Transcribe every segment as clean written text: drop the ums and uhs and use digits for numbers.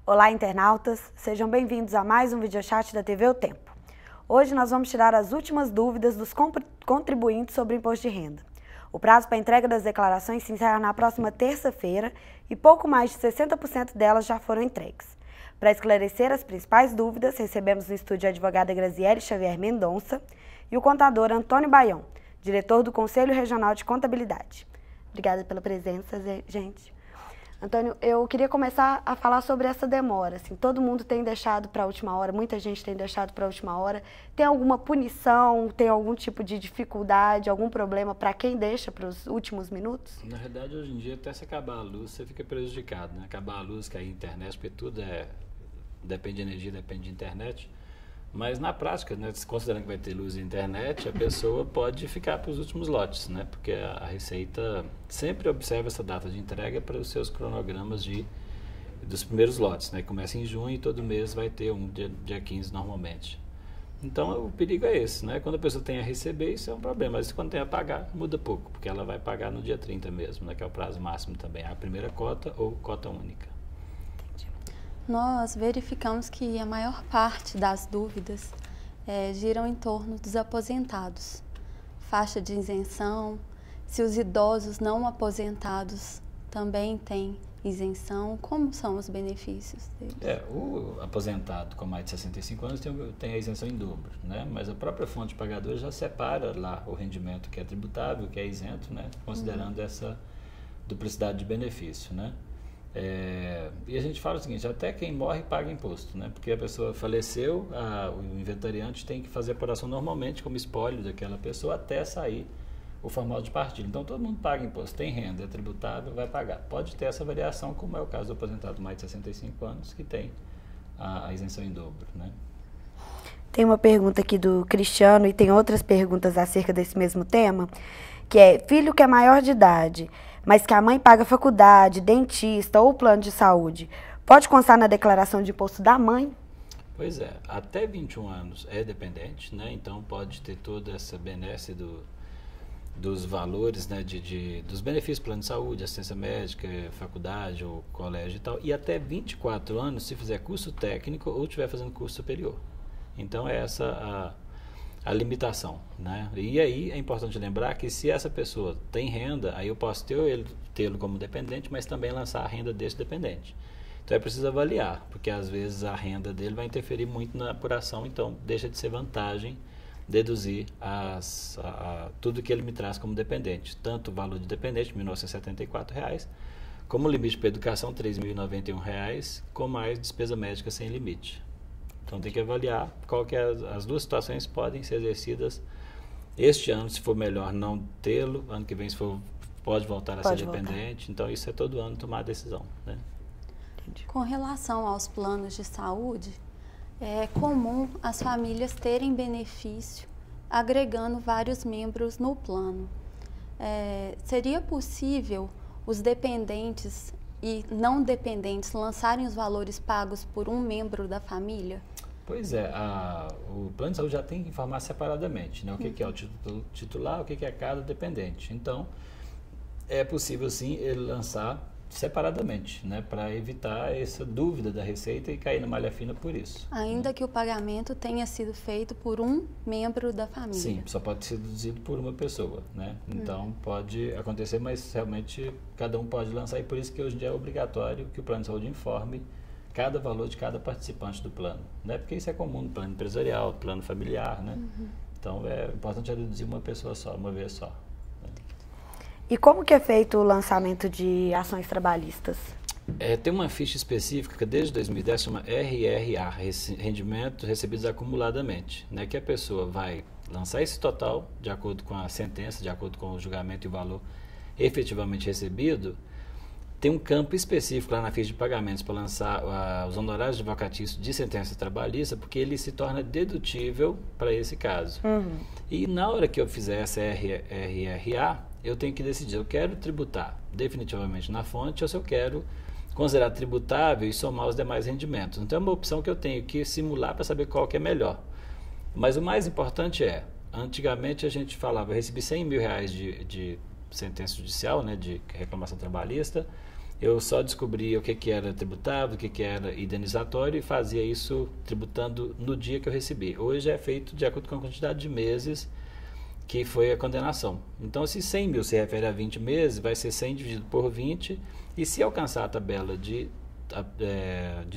Olá, internautas! Sejam bem-vindos a mais um videochat da TV O Tempo. Hoje nós vamos tirar as últimas dúvidas dos contribuintes sobre o imposto de renda. O prazo para a entrega das declarações se encerra na próxima terça-feira e pouco mais de 60% delas já foram entregues. Para esclarecer as principais dúvidas, recebemos no estúdio a advogada Graziele Xavier Mendonça e o contador Antônio Baião, diretor do Conselho Regional de Contabilidade. Obrigada pela presença, gente. Antônio, eu queria começar a falar sobre essa demora. Assim, todo mundo tem deixado para a última hora, muita gente tem deixado para a última hora. Tem alguma punição, tem algum tipo de dificuldade, algum problema para quem deixa para os últimos minutos? Na verdade, hoje em dia, até se acabar a luz, você fica prejudicado, né? Acabar a luz, cair a internet, porque tudo depende de energia, depende de internet. Mas na prática, né, considerando que vai ter luz e internet, a pessoa pode ficar para os últimos lotes, né? Porque a Receita sempre observa essa data de entrega para os seus cronogramas dos primeiros lotes, né? Começa em junho e todo mês vai ter dia 15 normalmente. Então o perigo é esse, né? Quando a pessoa tem a receber, isso é um problema, mas quando tem a pagar, muda pouco, porque ela vai pagar no dia 30 mesmo, né? Que é o prazo máximo também, a primeira cota ou cota única. Nós verificamos que a maior parte das dúvidas giram em torno dos aposentados. Faixa de isenção, se os idosos não aposentados também têm isenção, como são os benefícios deles? O aposentado com mais de 65 anos tem a isenção em dobro, né? Mas a própria fonte pagadora já separa lá o rendimento que é tributável, que é isento, né? Considerando essa duplicidade de benefício, né? E a gente fala o seguinte, até quem morre paga imposto, né? Porque a pessoa faleceu, o inventariante tem que fazer a apuração normalmente como espólio daquela pessoa até sair o formal de partilha. Então todo mundo paga imposto, tem renda, é tributável, vai pagar. Pode ter essa variação, como é o caso do aposentado mais de 65 anos, que tem a isenção em dobro, né? Tem uma pergunta aqui do Cristiano e tem outras perguntas acerca desse mesmo tema, que é, filho que é maior de idade, mas que a mãe paga faculdade, dentista ou plano de saúde, pode constar na declaração de imposto da mãe? Pois é, até 21 anos é dependente, né? Então pode ter toda essa benesse dos valores, né? Dos benefícios do plano de saúde, assistência médica, faculdade ou colégio e tal, e até 24 anos se fizer curso técnico ou estiver fazendo curso superior. Então é essa a limitação, né? E aí é importante lembrar que se essa pessoa tem renda, aí eu posso tê-lo como dependente, mas também lançar a renda desse dependente. Então é preciso avaliar, porque às vezes a renda dele vai interferir muito na apuração, então deixa de ser vantagem deduzir tudo que ele me traz como dependente, tanto o valor de dependente, R$ 1.974, como o limite para educação, R$ 3.091, com mais despesa médica sem limite. Então tem que avaliar qual que as duas situações podem ser exercidas este ano, se for melhor não tê-lo, ano que vem se for, pode voltar a ser dependente, então isso é todo ano tomar a decisão, né? Com relação aos planos de saúde, é comum as famílias terem benefício agregando vários membros no plano. Seria possível os dependentes e não dependentes lançarem os valores pagos por um membro da família? Pois é, o plano de saúde já tem que informar separadamente, né? O que é o titular, o que é cada dependente. Então, é possível sim ele lançar separadamente, né? Para evitar essa dúvida da Receita e cair na malha fina por isso. Ainda que o pagamento tenha sido feito por um membro da família? Sim, só pode ser deduzido por uma pessoa, né? Então pode acontecer, mas realmente cada um pode lançar e por isso que hoje em dia é obrigatório que o plano de saúde informe cada valor de cada participante do plano, né? Porque isso é comum no plano empresarial, plano familiar, né? Então é importante deduzir uma pessoa só, uma vez só. E como que é feito o lançamento de ações trabalhistas? Tem uma ficha específica que desde 2010 chama RRA, Rendimentos Recebidos Acumuladamente, né? Que a pessoa vai lançar esse total de acordo com a sentença, de acordo com o julgamento e o valor efetivamente recebido. Tem um campo específico lá na ficha de pagamentos para lançar os honorários de advocatício de sentença trabalhista, porque ele se torna dedutível para esse caso. E na hora que eu fizer essa RRA, eu tenho que decidir, eu quero tributar definitivamente na fonte ou se eu quero considerar tributável e somar os demais rendimentos. Então é uma opção que eu tenho que simular para saber qual que é melhor. Mas o mais importante é, antigamente a gente falava, eu recebi 100 mil reais de sentença judicial, né, de reclamação trabalhista, eu só descobria o que era tributável, o que era indenizatório e fazia isso tributando no dia que eu recebi. Hoje é feito de acordo com a quantidade de meses que foi a condenação. Então, se 100 mil se refere a 20 meses, vai ser 100 dividido por 20, e se alcançar a tabela de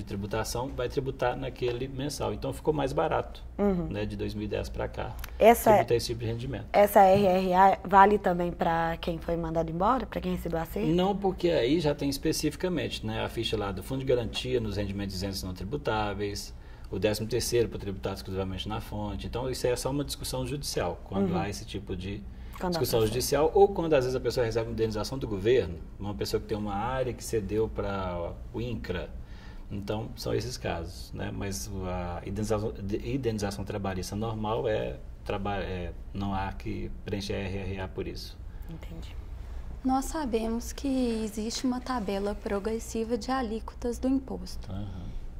tributação, vai tributar naquele mensal. Então, ficou mais barato, né, de 2010 para cá, tributar esse tipo de rendimento. Essa RRA vale também para quem foi mandado embora, para quem recebeu a acerto? Não, porque aí já tem especificamente, né, a ficha lá do Fundo de Garantia nos rendimentos isentos não tributáveis, o 13º para tributar exclusivamente na fonte. Então, isso aí é só uma discussão judicial, quando há esse tipo de discussão judicial, ou quando às vezes a pessoa recebe uma indenização do governo, uma pessoa que tem uma área que cedeu para o INCRA. Então, são esses casos, né? Mas a indenização trabalhista normal não há que preencher a RRA por isso. Entendi. Nós sabemos que existe uma tabela progressiva de alíquotas do imposto.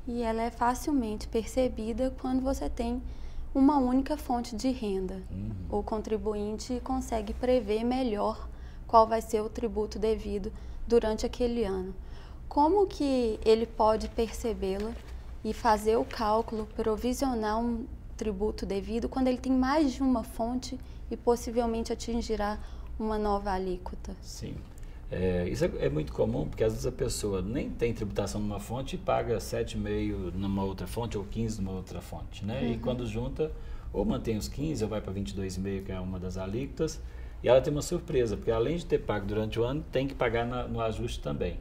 E ela é facilmente percebida quando você tem uma única fonte de renda. O contribuinte consegue prever melhor qual vai ser o tributo devido durante aquele ano. Como que ele pode percebê-la e fazer o cálculo, provisionar um tributo devido quando ele tem mais de uma fonte e possivelmente atingirá uma nova alíquota? Sim. Isso é muito comum, porque às vezes a pessoa nem tem tributação numa fonte e paga 7,5% numa outra fonte ou 15% numa outra fonte, né? E quando junta, ou mantém os 15% ou vai para 22,5%, que é uma das alíquotas, e ela tem uma surpresa, porque além de ter pago durante o ano, tem que pagar no ajuste também.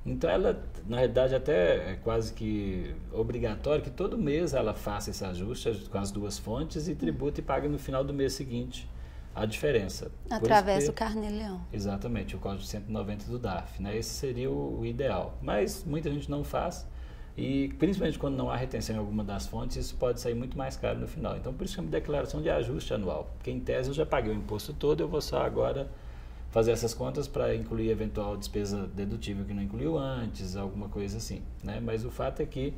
Então ela, na realidade, até é quase que obrigatório que todo mês ela faça esse ajuste com as duas fontes e tributa e paga no final do mês seguinte a diferença. Através do Carnê-Leão. Exatamente, o código 190 do DARF, né? Esse seria o ideal. Mas muita gente não faz e, principalmente quando não há retenção em alguma das fontes, isso pode sair muito mais caro no final. Então, por isso chama de declaração de ajuste anual. Porque, em tese, eu já paguei o imposto todo, eu vou só agora fazer essas contas para incluir eventual despesa dedutível que não incluiu antes, alguma coisa assim, né? Mas o fato é que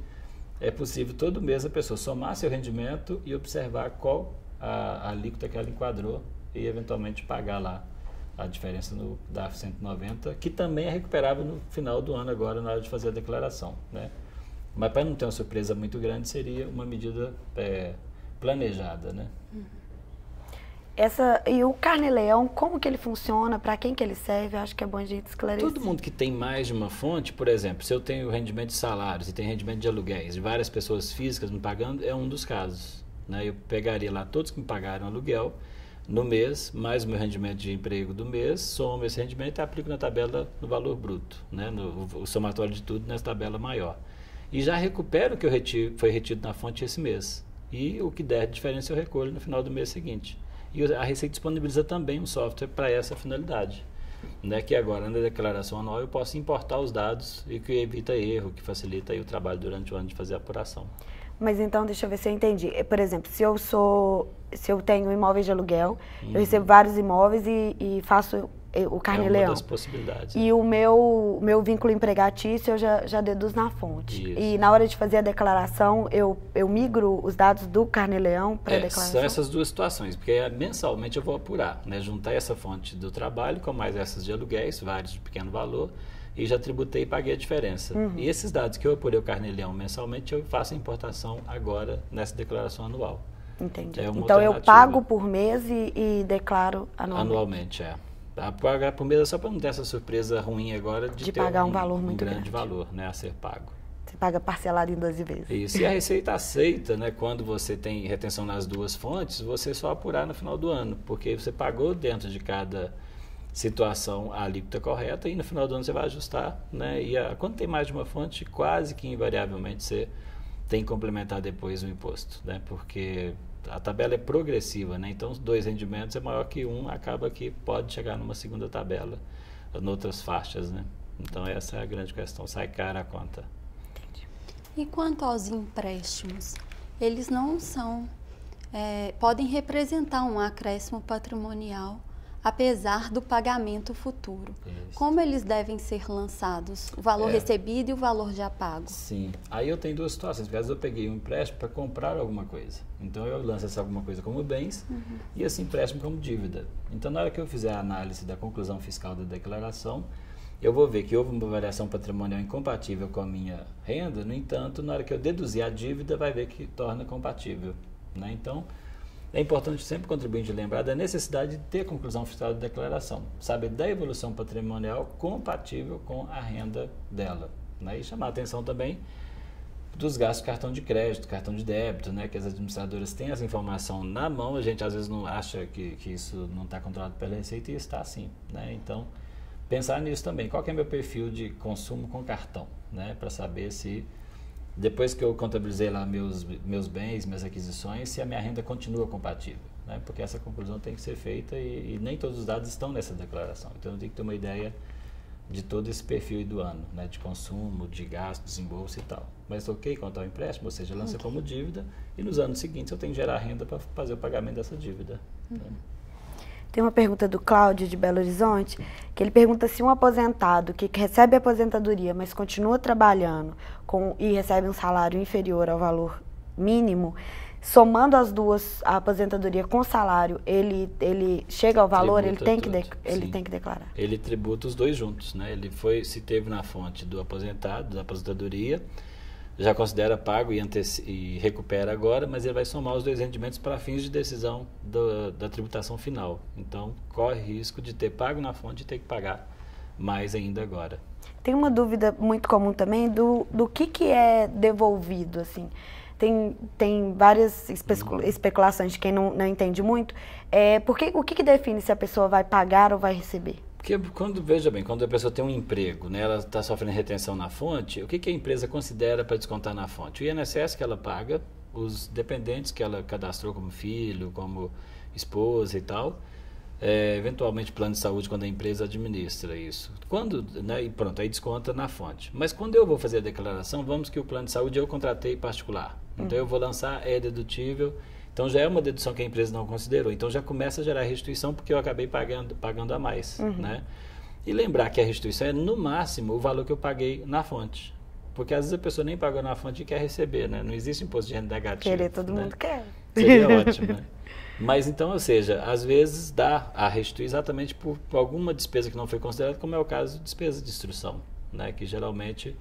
é possível todo mês a pessoa somar seu rendimento e observar qual a alíquota que ela enquadrou e eventualmente pagar lá a diferença no DARF 190, que também é recuperável no final do ano agora na hora de fazer a declaração, né? Mas para não ter uma surpresa muito grande, seria uma medida planejada, né? E o Carnê-Leão, como que ele funciona, para quem que ele serve? Eu acho que é bom a gente esclarecer. Todo mundo que tem mais de uma fonte, por exemplo, se eu tenho rendimento de salários e tem rendimento de aluguéis, de várias pessoas físicas me pagando, é um dos casos, né? Eu pegaria lá todos que me pagaram aluguel no mês, mais o meu rendimento de emprego do mês, somo esse rendimento e aplico na tabela no valor bruto, né? O somatório de tudo nessa tabela maior. E já recupero o que foi retido na fonte esse mês. E o que der de diferença eu recolho no final do mês seguinte. E a Receita disponibiliza também um software para essa finalidade, né? Que agora na declaração anual eu posso importar os dados e que evita erro, que facilita aí o trabalho durante o ano de fazer a apuração. Mas então, deixa eu ver se eu entendi. Por exemplo, se eu tenho imóveis de aluguel, eu recebo vários imóveis e faço o Carnê-Leão. É uma das possibilidades. E o meu vínculo empregatício eu já deduzo na fonte. Isso. E na hora de fazer a declaração, eu migro os dados do Carnê-Leão para a declaração? São essas duas situações, porque mensalmente eu vou apurar, né? Juntar essa fonte do trabalho com mais essas de aluguéis, vários de pequeno valor, e já tributei e paguei a diferença. E esses dados que eu apurei o Carnê-Leão mensalmente, eu faço a importação agora nessa declaração anual. Entendi. Então eu pago por mês e declaro anualmente. Anualmente, pagar por mês é só para não ter essa surpresa ruim agora de ter pagar um valor muito grande valor, né, a ser pago. Você paga parcelado em 12 vezes. Isso. E a Receita aceita, né, quando você tem retenção nas duas fontes, você só apurar no final do ano, porque você pagou dentro de cada situação a alíquota correta e no final do ano você vai ajustar, né? E quando tem mais de uma fonte, quase que invariavelmente você tem que complementar depois o imposto, né? Porque a tabela é progressiva, né? Então, os dois rendimentos é maior que um, acaba que pode chegar numa segunda tabela, noutras faixas, né? Então, essa é a grande questão, sai cara a conta. Entendi. E quanto aos empréstimos, eles não são, podem representar um acréscimo patrimonial apesar do pagamento futuro. Isso. Como eles devem ser lançados? O valor recebido e o valor já pago? Sim. Aí eu tenho duas situações. Às vezes eu peguei um empréstimo para comprar alguma coisa. Então eu lanço essa alguma coisa como bens e esse empréstimo como dívida. Então na hora que eu fizer a análise da conclusão fiscal da declaração, eu vou ver que houve uma variação patrimonial incompatível com a minha renda. No entanto, na hora que eu deduzir a dívida, vai ver que torna compatível, né? Então, é importante sempre o contribuinte lembrar da necessidade de ter conclusão fiscal da declaração, saber da evolução patrimonial compatível com a renda dela, né? E chamar a atenção também dos gastos de cartão de crédito, cartão de débito, né? Que as administradoras têm essa informação na mão, a gente às vezes não acha que isso não está controlado pela Receita e está sim, né? Então, pensar nisso também, qual que é meu perfil de consumo com cartão, né? Para saber se, depois que eu contabilizei lá meus bens, minhas aquisições, se a minha renda continua compatível, né? Porque essa conclusão tem que ser feita e nem todos os dados estão nessa declaração. Então, eu tenho que ter uma ideia de todo esse perfil do ano, né? De consumo, de gasto, desembolso e tal. Mas ok, contar o empréstimo, ou seja, lança como dívida e nos anos seguintes eu tenho que gerar renda para fazer o pagamento dessa dívida. Né? Tem uma pergunta do Cláudio, de Belo Horizonte, que ele pergunta se um aposentado que recebe aposentadoria, mas continua trabalhando e recebe um salário inferior ao valor mínimo, somando as duas, a aposentadoria com o salário, ele chega ao valor, ele tem que declarar. Ele tributa os dois juntos, né? Ele se teve na fonte do aposentado, da aposentadoria, já considera pago e recupera agora, mas ele vai somar os dois rendimentos para fins de decisão da tributação final. Então, corre risco de ter pago na fonte e ter que pagar mais ainda agora. Tem uma dúvida muito comum também do que é devolvido, assim. Tem várias especulações de quem não entende muito. O que define se a pessoa vai pagar ou vai receber? Porque veja bem, quando a pessoa tem um emprego, né, ela está sofrendo retenção na fonte, o que a empresa considera para descontar na fonte? O INSS que ela paga, os dependentes que ela cadastrou como filho, como esposa e tal, eventualmente plano de saúde quando a empresa administra isso. Né, e pronto, aí desconta na fonte. Mas quando eu vou fazer a declaração, vamos que o plano de saúde eu contratei particular. Então eu vou lançar, é dedutível. Então já é uma dedução que a empresa não considerou. Então já começa a gerar restituição porque eu acabei pagando a mais. Né? E lembrar que a restituição é no máximo o valor que eu paguei na fonte. Porque às vezes a pessoa nem pagou na fonte e quer receber, né? Não existe imposto de renda negativo. Querer todo mundo quer. Seria ótimo, né? Mas então, ou seja, às vezes dá a restituir exatamente por alguma despesa que não foi considerada, como é o caso de despesa de instrução, né? Que geralmente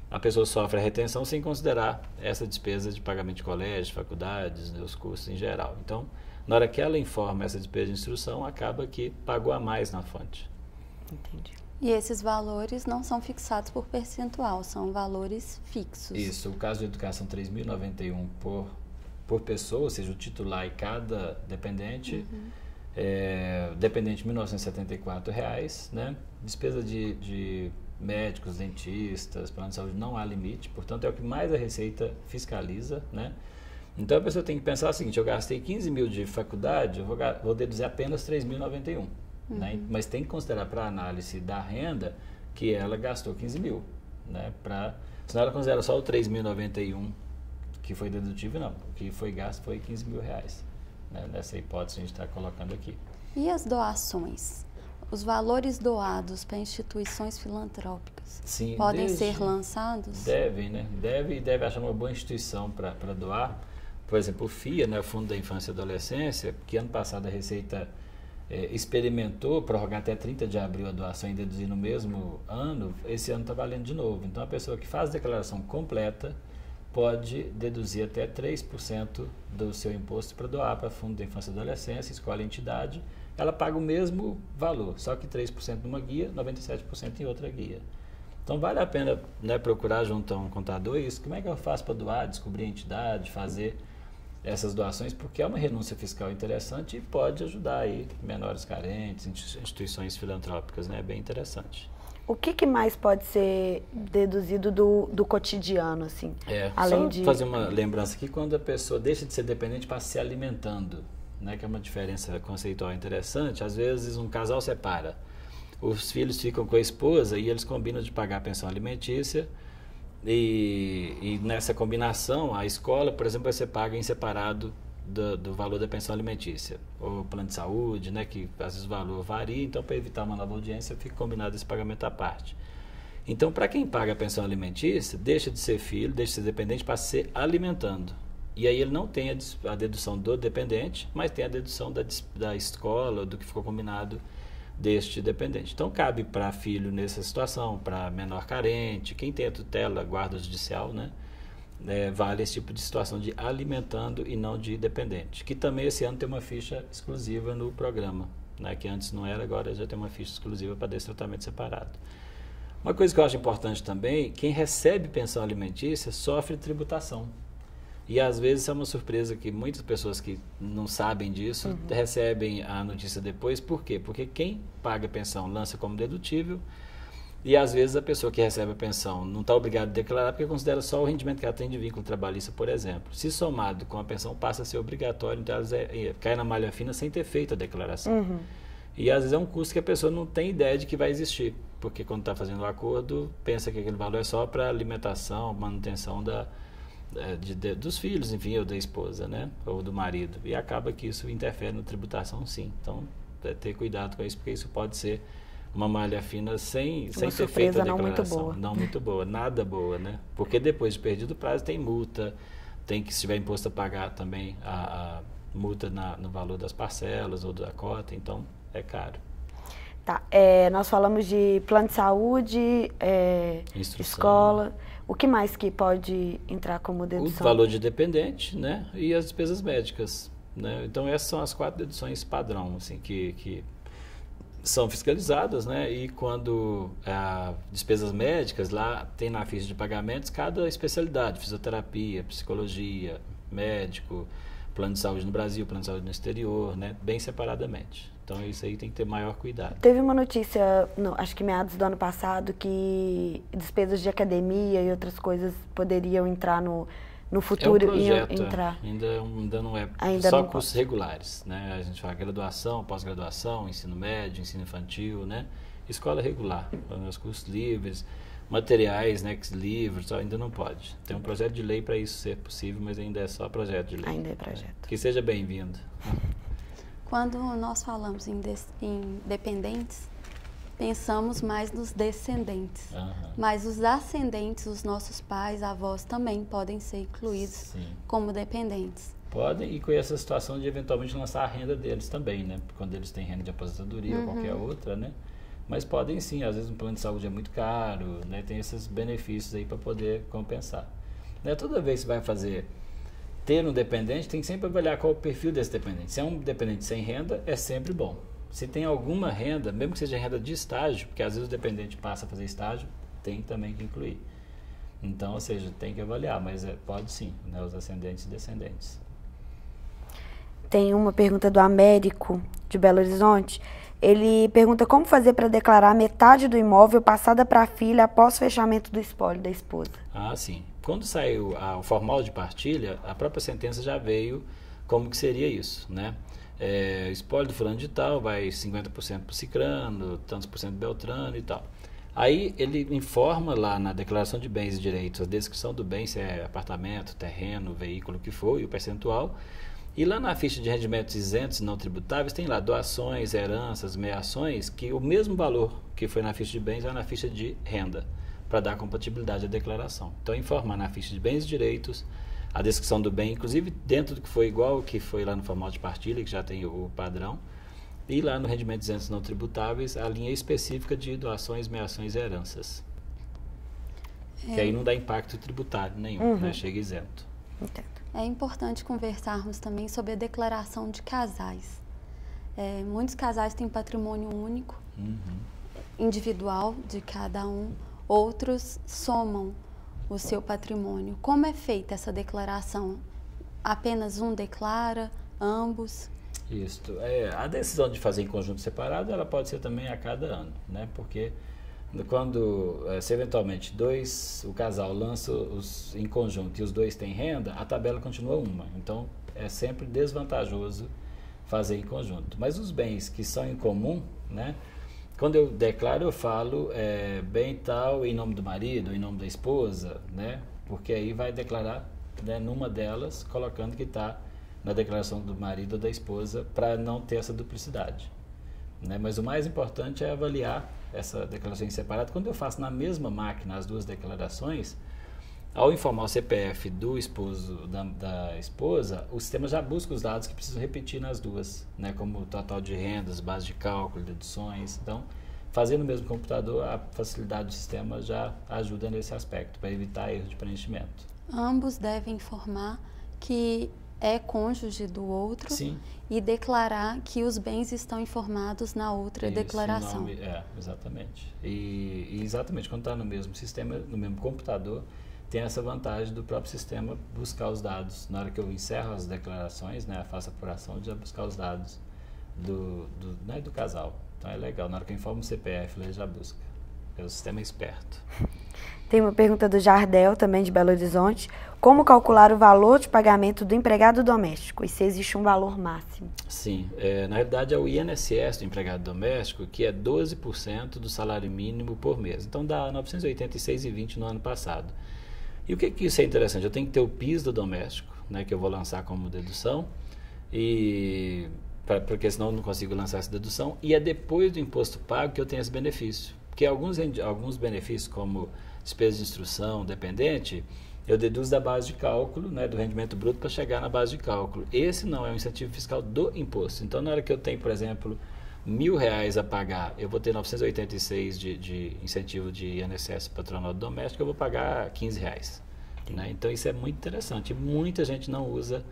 a pessoa sofre a retenção sem considerar essa despesa de pagamento de colégio, faculdades, né, os cursos em geral. Então, na hora que ela informa essa despesa de instrução, acaba que pagou a mais na fonte. Entendi. E esses valores não são fixados por percentual, são valores fixos. Isso, o caso de educação 3.091 por pessoa, ou seja, o titular e cada dependente, dependente R$ 1.974, né? Despesa de médicos, dentistas, plano de saúde, não há limite, portanto é o que mais a Receita fiscaliza, né? Então a pessoa tem que pensar o seguinte: eu gastei 15 mil de faculdade, eu vou deduzir apenas 3.091, né? Mas tem que considerar para a análise da renda que ela gastou 15 mil, né? Senão ela considera só o 3.091 que foi dedutível, não. O que foi gasto foi 15 mil reais, né? Nessa hipótese a gente está colocando aqui. E as doações? Os valores doados para instituições filantrópicas podem ser lançados? Devem, né? Deve achar uma boa instituição para doar. Por exemplo, o FIA, né, o Fundo da Infância e Adolescência, que ano passado a Receita experimentou prorrogar até 30 de abril a doação e deduzir no mesmo ano, esse ano está valendo de novo. Então, a pessoa que faz a declaração completa pode deduzir até 3% do seu imposto para doar para Fundo da Infância e Adolescência, escolhe a entidade, ela paga o mesmo valor, só que 3% numa guia, 97% em outra guia. Então vale a pena, né, procurar junto a um contador isso. Como é que eu faço para doar, descobrir a entidade, fazer essas doações, porque é uma renúncia fiscal interessante e pode ajudar aí menores carentes, instituições filantrópicas, né? É bem interessante. O que mais pode ser deduzido do cotidiano, assim? Além de fazer uma lembrança aqui, quando a pessoa deixa de ser dependente para se alimentando, né, que é uma diferença conceitual interessante. Às vezes um casal separa, os filhos ficam com a esposa e eles combinam de pagar a pensão alimentícia e nessa combinação a escola, por exemplo, vai ser paga em separado do valor da pensão alimentícia, ou plano de saúde, né, que às vezes o valor varia, então para evitar uma nova audiência fica combinado esse pagamento à parte. Então, para quem paga a pensão alimentícia, deixa de ser filho, deixa de ser dependente para ser alimentando. E aí ele não tem a dedução do dependente, mas tem a dedução da escola, do que ficou combinado deste dependente. Então, cabe para filho nessa situação, para menor carente, quem tem a tutela, guarda judicial, né? Vale esse tipo de situação de alimentando e não de dependente. Que também esse ano tem uma ficha exclusiva no programa, né? Que antes não era, agora já tem uma ficha exclusiva para desse tratamento separado. Uma coisa que eu acho importante também, quem recebe pensão alimentícia sofre tributação. E às vezes é uma surpresa que muitas pessoas que não sabem disso recebem a notícia depois. Por quê? Porque quem paga a pensão lança como dedutível e às vezes a pessoa que recebe a pensão não está obrigada a declarar porque considera só o rendimento que ela tem de vínculo trabalhista, por exemplo. Se somado com a pensão passa a ser obrigatório, então ela cai na malha fina sem ter feito a declaração. E às vezes é um custo que a pessoa não tem ideia de que vai existir, porque quando está fazendo o acordo pensa que aquele valor é só para alimentação, manutenção dos filhos, enfim, ou da esposa, né? Ou do marido. E acaba que isso interfere na tributação, sim. Então, ter cuidado com isso, porque isso pode ser uma malha fina sem ter feito a declaração. Não muito boa. Não muito boa, nada boa, né? Porque depois de perdido o prazo tem multa, tem que, se tiver imposto a pagar também a multa no valor das parcelas ou da cota, então é caro. Tá, nós falamos de plano de saúde, escola. O que mais que pode entrar como dedução? O valor de dependente, né? E as despesas médicas, né? Então essas são as 4 deduções padrão, assim, que são fiscalizadas, né? E quando despesas médicas, lá tem na ficha de pagamentos cada especialidade, fisioterapia, psicologia, médico, plano de saúde no Brasil, plano de saúde no exterior, né? Bem separadamente. Então isso aí tem que ter maior cuidado. Teve uma notícia, acho que meados do ano passado, que despesas de academia e outras coisas poderiam entrar no futuro. É um projeto, ainda não é só cursos regulares, né? A gente fala graduação, pós-graduação, ensino médio, ensino infantil, né? Escola regular, os cursos livres, materiais, né, livros, ainda não pode. Tem um projeto de lei para isso ser possível, mas ainda é só projeto de lei. Ainda é projeto. Que seja bem-vindo. Quando nós falamos em dependentes, pensamos mais nos descendentes. Mas os ascendentes, os nossos pais, avós, também podem ser incluídos como dependentes. Podem, e com essa situação de eventualmente lançar a renda deles também, né? Quando eles têm renda de aposentadoria ou qualquer outra, né? Mas podem sim, às vezes um plano de saúde é muito caro, né? Tem esses benefícios aí para poder compensar. Né? Toda vez que você vai ter um dependente, tem que sempre avaliar qual é o perfil desse dependente. Se é um dependente sem renda, é sempre bom. Se tem alguma renda, mesmo que seja renda de estágio, porque às vezes o dependente passa a fazer estágio, tem também que incluir. Então, ou seja, tem que avaliar, mas pode sim, né? Os ascendentes e descendentes. Tem uma pergunta do Américo, de Belo Horizonte. Ele pergunta como fazer para declarar metade do imóvel passada para a filha após o fechamento do espólio da esposa. Ah, sim. Quando saiu o formal de partilha, a própria sentença já veio como que seria isso, né? Espólio do fulano de tal, vai 50% para o cicrano, tantos por cento Beltrano e tal. Aí ele informa lá na declaração de bens e direitos, a descrição do bem, se é apartamento, terreno, veículo, o que for, e o percentual. E lá na ficha de rendimentos isentos e não tributáveis tem lá doações, heranças, meações, que o mesmo valor que foi na ficha de bens vai na ficha de renda, para dar compatibilidade à declaração. Então, informar na ficha de bens e direitos a descrição do bem, inclusive dentro do que foi igual ao que foi lá no formal de partilha, que já tem o padrão, e lá no rendimentos isentos e não tributáveis, a linha específica de doações, meações e heranças. Que aí não dá impacto tributário nenhum, né? Chega isento. Entendo. É importante conversarmos também sobre a declaração de casais. Muitos casais têm patrimônio único, individual de cada um, outros somam o seu patrimônio. Como é feita essa declaração? Apenas um declara, ambos? Isso. A decisão de fazer em conjunto separado, ela pode ser também a cada ano, né? Porque quando, se eventualmente o casal lança em conjunto e os dois têm renda, a tabela continua uma. Então, é sempre desvantajoso fazer em conjunto. Mas os bens que são em comum, né? Quando eu declaro, eu falo bem tal em nome do marido, em nome da esposa, né? Porque aí vai declarar, né, numa delas, colocando que está na declaração do marido ou da esposa para não ter essa duplicidade. Né? Mas o mais importante é avaliar essa declaração em separado. Quando eu faço na mesma máquina as duas declarações, ao informar o CPF do esposo, da esposa, o sistema já busca os dados que precisam repetir nas duas, né? Como o total de rendas, base de cálculo, deduções. Então, fazendo no mesmo computador, a facilidade do sistema já ajuda nesse aspecto, para evitar erro de preenchimento. Ambos devem informar que é cônjuge do outro. Sim. E declarar que os bens estão informados na outra declaração. Exatamente. E exatamente, quando está no mesmo sistema, no mesmo computador, tem essa vantagem do próprio sistema buscar os dados. Na hora que eu encerro as declarações, né, faço a apuração, de já buscar os dados do casal. Então é legal, na hora que eu informo o CPF, ele já busca. O sistema é esperto. Tem uma pergunta do Jardel, também de Belo Horizonte. Como calcular o valor de pagamento do empregado doméstico e se existe um valor máximo? Sim, na realidade é o INSS do empregado doméstico, que é 12% do salário mínimo por mês. Então dá R$ 986,20 no ano passado. E o que isso é interessante? Eu tenho que ter o PIS do doméstico, né, que eu vou lançar como dedução, porque senão eu não consigo lançar essa dedução, e é depois do imposto pago que eu tenho esse benefício. Porque alguns benefícios, como despesa de instrução, dependente, eu deduzo da base de cálculo, né, do rendimento bruto, para chegar na base de cálculo. Esse não é um incentivo fiscal do imposto. Então, na hora que eu tenho, por exemplo, R$1.000 a pagar, eu vou ter 986 de incentivo de INSS patronal doméstico, eu vou pagar R$15. Né? Então, isso é muito interessante. Muita gente não usa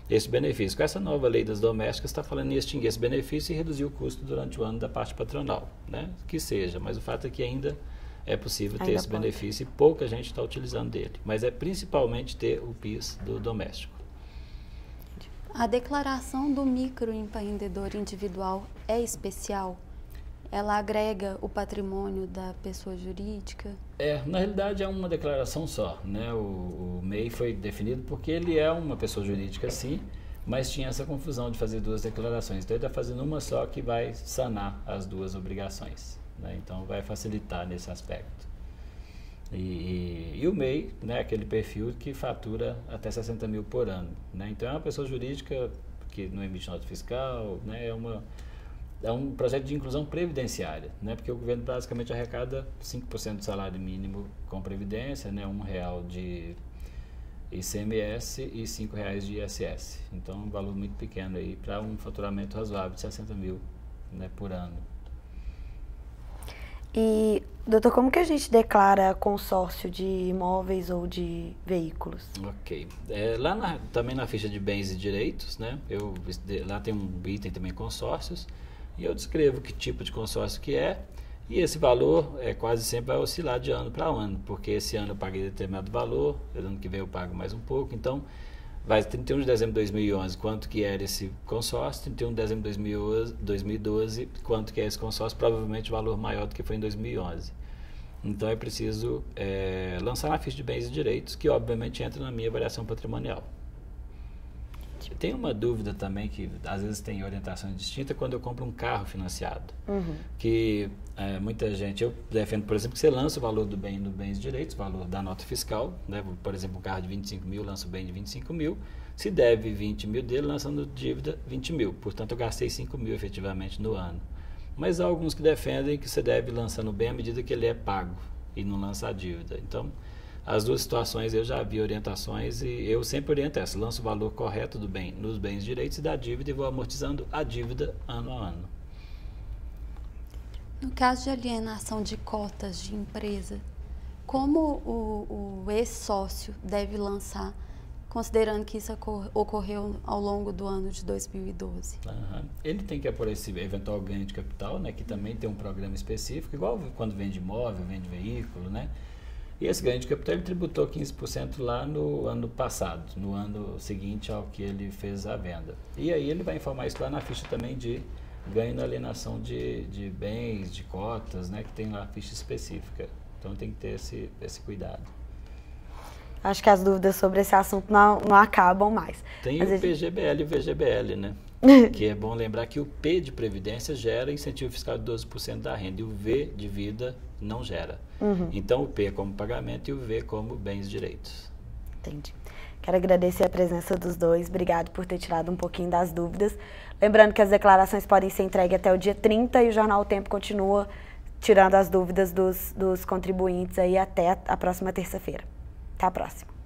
esse benefício. Com essa nova lei das domésticas, está falando em extinguir esse benefício e reduzir o custo durante o ano da parte patronal. Né? Que seja, mas o fato é que ainda é possível ter esse benefício e pouca gente está utilizando dele. Mas é principalmente ter o PIS do doméstico. A declaração do microempreendedor individual é especial? Ela agrega o patrimônio da pessoa jurídica? Na realidade é uma declaração só, né? O MEI foi definido porque ele é uma pessoa jurídica sim, mas tinha essa confusão de fazer duas declarações. Então ele está fazendo uma só que vai sanar as duas obrigações, né? Então vai facilitar nesse aspecto. E o MEI, né, aquele perfil que fatura até 60 mil por ano, né? Então é uma pessoa jurídica que não emite nota fiscal, né? É um projeto de inclusão previdenciária, né? Porque o governo basicamente arrecada 5% do salário mínimo com previdência, né? R$1 de ICMS e R$5 de ISS. Então um valor muito pequeno aí para um faturamento razoável de 60 mil, né, por ano. E, doutor, como que a gente declara consórcio de imóveis ou de veículos? Ok. Também na ficha de bens e direitos, né? Lá tem um item também consórcios, e eu descrevo que tipo de consórcio que é, e esse valor quase sempre vai oscilar de ano para ano, porque esse ano eu paguei determinado valor, ano que vem eu pago mais um pouco, então vai 31 de dezembro de 2011, quanto que era esse consórcio, 31 de dezembro de 2012, quanto que é esse consórcio, provavelmente valor maior do que foi em 2011. Então é preciso lançar na ficha de bens e direitos, que obviamente entra na minha variação patrimonial. Tem uma dúvida também, que às vezes tem orientação distinta, quando eu compro um carro financiado. Que muita gente, eu defendo, por exemplo, que você lança o valor do bem no bens e direitos, o valor da nota fiscal, né? Por exemplo, um carro de 25 mil, lança o bem de 25 mil, se deve 20 mil dele, lançando dívida 20 mil. Portanto, eu gastei 5 mil efetivamente no ano. Mas há alguns que defendem que você deve lançar no bem à medida que ele é pago e não lança a dívida. Então, as duas situações eu já vi orientações e eu sempre oriento essa. Lanço o valor correto do bem nos bens direitos e da dívida e vou amortizando a dívida ano a ano. No caso de alienação de cotas de empresa, como o ex-sócio deve lançar, considerando que isso ocorreu ao longo do ano de 2012? Ele tem que apurar esse eventual ganho de capital, né, que também tem um programa específico, igual quando vende imóvel, vende veículo, né? E esse ganho de capital ele tributou 15% lá no ano passado, no ano seguinte ao que ele fez a venda. E aí ele vai informar isso lá na ficha também de ganho na alienação de bens, de cotas, né, que tem lá a ficha específica. Então tem que ter esse cuidado. Acho que as dúvidas sobre esse assunto não acabam mais. Tem o PGBL e o VGBL, né? Que é bom lembrar que o P de Previdência gera incentivo fiscal de 12% da renda e o V de vida não gera. Então o P é como pagamento e o V como bens e direitos. Entendi. Quero agradecer a presença dos dois. Obrigado por ter tirado um pouquinho das dúvidas. Lembrando que as declarações podem ser entregues até o dia 30 e o Jornal O Tempo continua tirando as dúvidas dos contribuintes aí até a próxima terça-feira. Até a próxima.